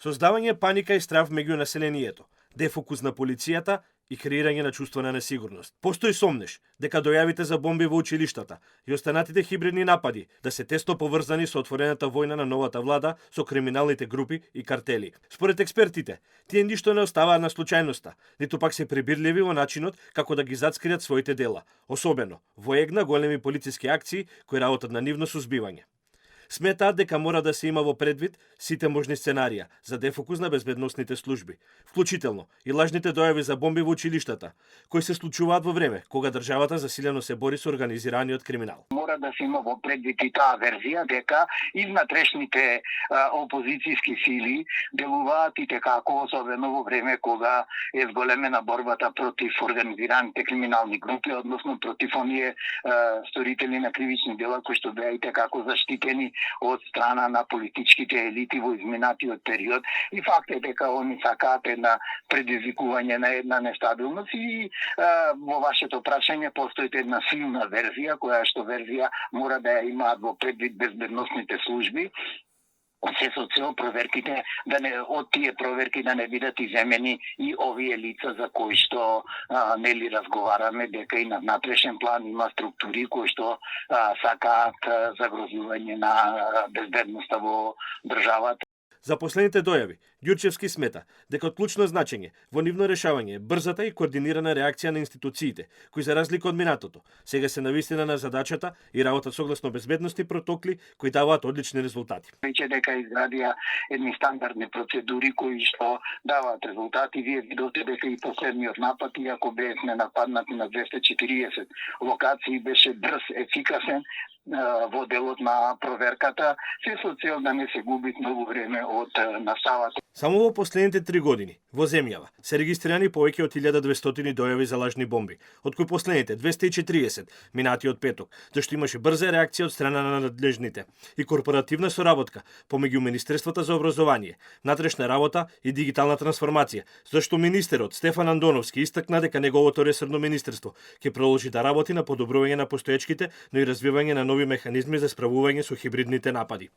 Создавање паника и страв меѓу населението, дефокус на полицијата и креирање на чувство на несигурност. Постои сомнеш дека дојавите за бомби во училиштата и останатите хибридни напади да се тесно поврзани со отворената војна на новата влада со криминалните групи и картели. Според експертите, тие ништо не оставаат на случајноста, ниту пак се прибирливи во начинот како да ги зацкријат своите дела, особено во ЕГ на големи полициски акции кои работат на нивно сузбивање. Сметаат дека мора да се има во предвид сите можни сценарија за дефокус на безбедносните служби, вклучително и лажните дојави за бомби во училиштата, кои се случуваат во време кога државата засилено се бори со организираниот криминал. Мора да се има во предвид и таа верзија дека и внатрешните опозицијски сили делуваат и како, особено во време кога е зголемена борбата против организираните криминални групи, односно против оние сторители на кривични дела кои што беа и како заштитени од страна на политичките елити во изминатиот период, и факт е дека они сакаат една предизвикување на една нестабилност и во вашето прашање постои една силна верзија, која што верзија мора да ја имаат во предвид безбедносните служби, се со цел проверките од тие проверки да не бидат иземени и овие лица за кои што нели разговараме дека и на внатрешен план има структури кои што сакаат загрозување на безбедноста во државата. За последните дојави, Ѓурчевски смета дека од клучно значење во нивно решавање е брзата и координирана реакција на институциите, кои за разлика од минатото, сега се навистина на задачата и работат согласно безбедности протоколи кои даваат одлични резултати. Рече дека изградија едни стандардни процедури кои што даваат резултати. Вие видовте дека и последниот напад, иако бевме нападнати на 240 локации, беше брз, ефикасен во делот на проверката, се со цел да не се губи многу време од наставата. Само во последните 3 години во земјава се регистрирани повеќе од 1200 дојави за лажни бомби, од кои последните 240 минатиот петок, зашто имаше брза реакција од страна на надлежните и корпоративна соработка помеѓу Министерството за образование, внатрешна работа и дигитална трансформација, зашто министерот Стефан Андоновски истакна дека неговото ресорно министерство ќе продолжи да работи на подобрување на постоечките, но и развивање на нови механизми за справување со хибридните напади.